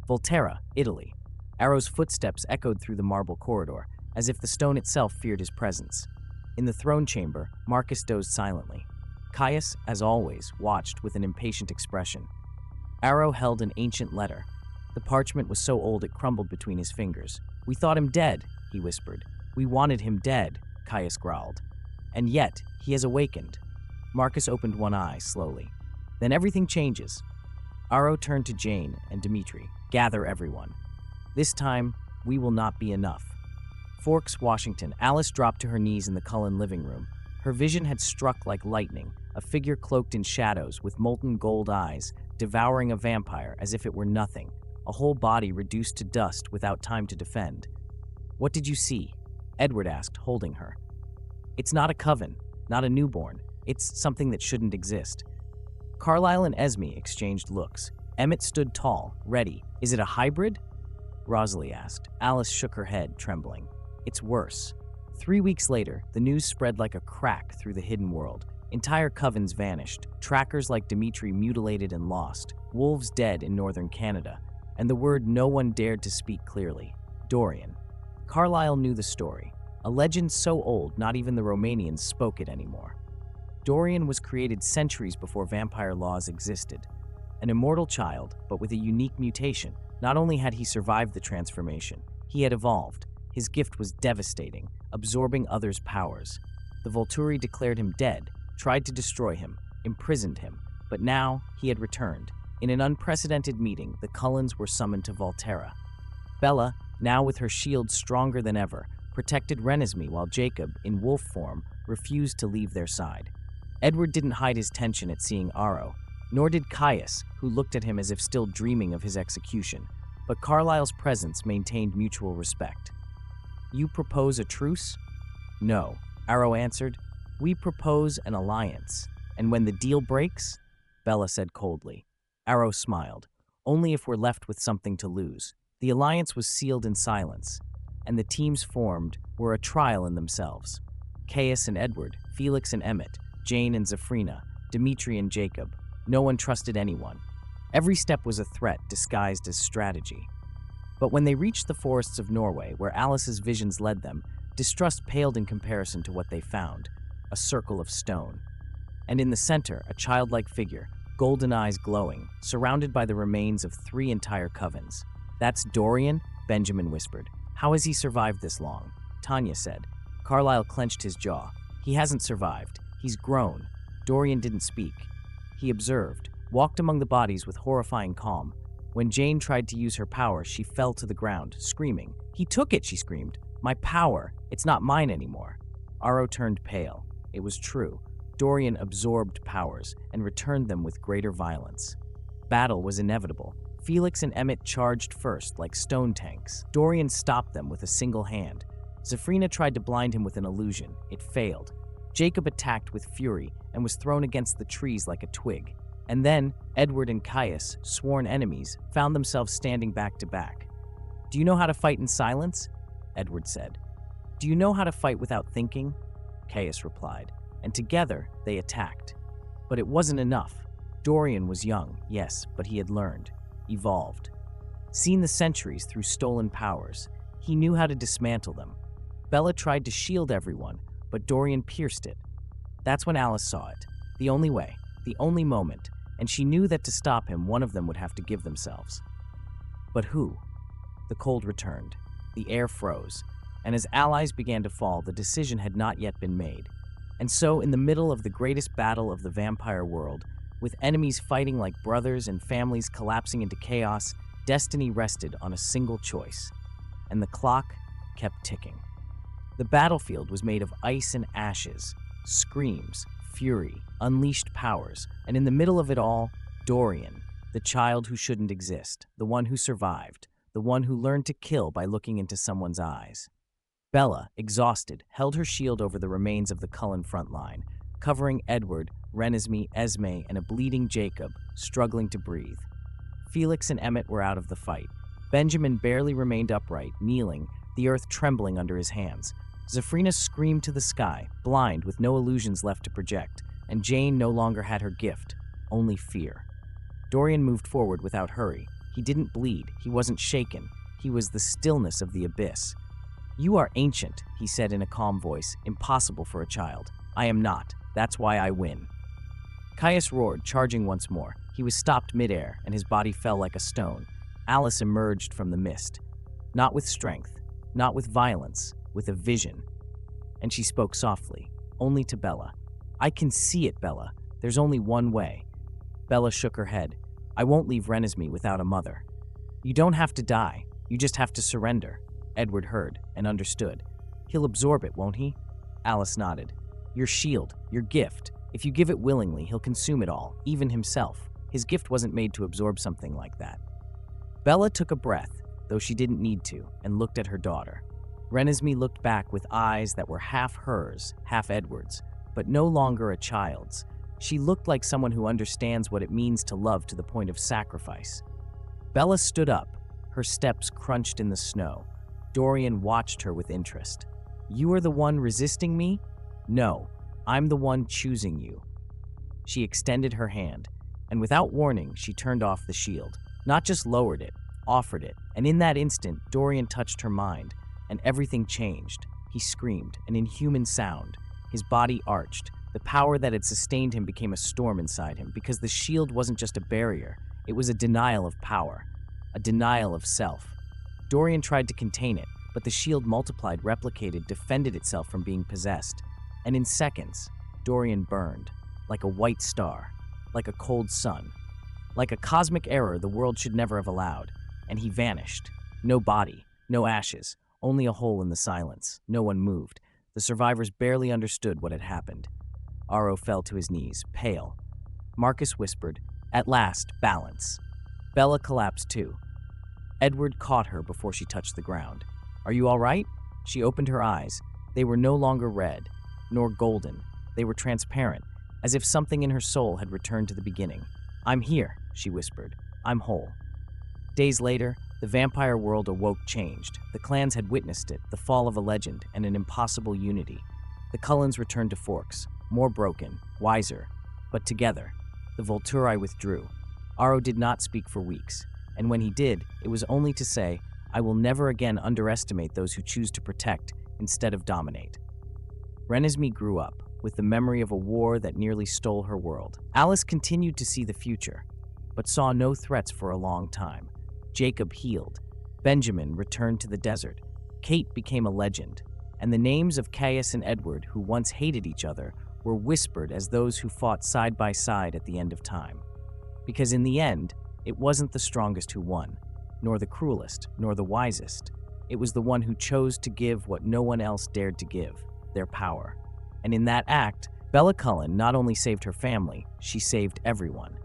Volterra, Italy. Arrow's footsteps echoed through the marble corridor, as if the stone itself feared his presence. In the throne chamber, Marcus dozed silently. Caius, as always, watched with an impatient expression. Arrow held an ancient letter. The parchment was so old it crumbled between his fingers. "We thought him dead," he whispered. "We wanted him dead," Caius growled. "And yet, he has awakened." Marcus opened one eye, slowly. "Then everything changes." Arrow turned to Jane and Dimitri. "Gather everyone. This time, we will not be enough." Forks, Washington. Alice dropped to her knees in the Cullen living room. Her vision had struck like lightning, a figure cloaked in shadows with molten gold eyes, devouring a vampire as if it were nothing, a whole body reduced to dust without time to defend. "What did you see?" Edward asked, holding her. "It's not a coven, not a newborn. It's something that shouldn't exist." Carlyle and Esme exchanged looks. Emmett stood tall, ready. "Is it a hybrid?" Rosalie asked. Alice shook her head, trembling. "It's worse." 3 weeks later, the news spread like a crack through the hidden world. Entire covens vanished, trackers like Dimitri mutilated and lost, wolves dead in northern Canada, and the word no one dared to speak clearly: Dorian. Carlyle knew the story, a legend so old not even the Romanians spoke it anymore. Dorian was created centuries before vampire laws existed. An immortal child, but with a unique mutation. Not only had he survived the transformation, he had evolved. His gift was devastating, absorbing others' powers. The Volturi declared him dead, tried to destroy him, imprisoned him, but now he had returned. In an unprecedented meeting, the Cullens were summoned to Volterra. Bella, now with her shield stronger than ever, protected Renesmee while Jacob, in wolf form, refused to leave their side. Edward didn't hide his tension at seeing Arrow, nor did Caius, who looked at him as if still dreaming of his execution, but Carlyle's presence maintained mutual respect. "You propose a truce?" "No," Arrow answered. "We propose an alliance. And when the deal breaks?" Bella said coldly. Arrow smiled. "Only if we're left with something to lose." The alliance was sealed in silence, and the teams formed were a trial in themselves. Caius and Edward, Felix and Emmett, Jane and Zafrina, Dimitri and Jacob. No one trusted anyone. Every step was a threat disguised as strategy. But when they reached the forests of Norway, where Alice's visions led them, distrust paled in comparison to what they found: a circle of stone. And in the center, a childlike figure, golden eyes glowing, surrounded by the remains of 3 entire covens. "That's Dorian," Benjamin whispered. "How has he survived this long?" Tanya said. Carlyle clenched his jaw. "He hasn't survived. He's grown." Dorian didn't speak. He observed, walked among the bodies with horrifying calm. When Jane tried to use her power, she fell to the ground, screaming. "He took it," she screamed. "My power. It's not mine anymore." Arrow turned pale. It was true. Dorian absorbed powers and returned them with greater violence. Battle was inevitable. Felix and Emmett charged first, like stone tanks. Dorian stopped them with a single hand. Zafrina tried to blind him with an illusion. It failed. Jacob attacked with fury and was thrown against the trees like a twig. And then, Edward and Caius, sworn enemies, found themselves standing back to back. "Do you know how to fight in silence?" Edward said. "Do you know how to fight without thinking?" Caius replied. And together, they attacked. But it wasn't enough. Dorian was young, yes, but he had learned, evolved. Seen the centuries through stolen powers, he knew how to dismantle them. Bella tried to shield everyone, but Dorian pierced it. That's when Alice saw it. The only way, the only moment, and she knew that to stop him, one of them would have to give themselves. But who? The cold returned. The air froze. And as allies began to fall, the decision had not yet been made. And so, in the middle of the greatest battle of the vampire world, with enemies fighting like brothers and families collapsing into chaos, destiny rested on a single choice. And the clock kept ticking. The battlefield was made of ice and ashes, screams, fury, unleashed powers, and in the middle of it all, Dorian, the child who shouldn't exist, the one who survived, the one who learned to kill by looking into someone's eyes. Bella, exhausted, held her shield over the remains of the Cullen front line, covering Edward, Renesmee, Esme, and a bleeding Jacob, struggling to breathe. Felix and Emmett were out of the fight. Benjamin barely remained upright, kneeling, the earth trembling under his hands. Zafrina screamed to the sky, blind with no illusions left to project, and Jane no longer had her gift, only fear. Dorian moved forward without hurry. He didn't bleed, he wasn't shaken, he was the stillness of the abyss. "You are ancient," he said in a calm voice, impossible for a child. "I am not. That's why I win." Caius roared, charging once more. He was stopped midair, and his body fell like a stone. Alice emerged from the mist. Not with strength, not with violence, with a vision. And she spoke softly, only to Bella. "I can see it, Bella. There's only one way." Bella shook her head. "I won't leave Renesmee without a mother." "You don't have to die. You just have to surrender." Edward heard and understood. "He'll absorb it, won't he?" Alice nodded. "Your shield, your gift. If you give it willingly, he'll consume it all, even himself. His gift wasn't made to absorb something like that." Bella took a breath, though she didn't need to, and looked at her daughter. Renesmee looked back with eyes that were half hers, half Edward's, but no longer a child's. She looked like someone who understands what it means to love to the point of sacrifice. Bella stood up, her steps crunched in the snow. Dorian watched her with interest. "You are the one resisting me?" "No, I'm the one choosing you." She extended her hand, and without warning, she turned off the shield. Not just lowered it, offered it, and in that instant, Dorian touched her mind, and everything changed. He screamed, an inhuman sound. His body arched. The power that had sustained him became a storm inside him, because the shield wasn't just a barrier, it was a denial of power, a denial of self. Dorian tried to contain it, but the shield multiplied, replicated, defended itself from being possessed. And in seconds, Dorian burned, like a white star, like a cold sun, like a cosmic error the world should never have allowed. And he vanished. No body, no ashes, only a hole in the silence. No one moved. The survivors barely understood what had happened. Aro fell to his knees, pale. Marcus whispered, "At last, balance." Bella collapsed too. Edward caught her before she touched the ground. "Are you all right?" She opened her eyes. They were no longer red, nor golden. They were transparent, as if something in her soul had returned to the beginning. "I'm here," she whispered. "I'm whole." Days later, the vampire world awoke changed. The clans had witnessed it, the fall of a legend, and an impossible unity. The Cullens returned to Forks, more broken, wiser, but together. The Volturi withdrew. Aro did not speak for weeks, and when he did, it was only to say, "I will never again underestimate those who choose to protect instead of dominate." Renesmee grew up, with the memory of a war that nearly stole her world. Alice continued to see the future, but saw no threats for a long time. Jacob healed. Benjamin returned to the desert. Kate became a legend, and the names of Caius and Edward, who once hated each other, were whispered as those who fought side by side at the end of time. Because in the end, it wasn't the strongest who won, nor the cruelest, nor the wisest. It was the one who chose to give what no one else dared to give, their power. And in that act, Bella Cullen not only saved her family, she saved everyone.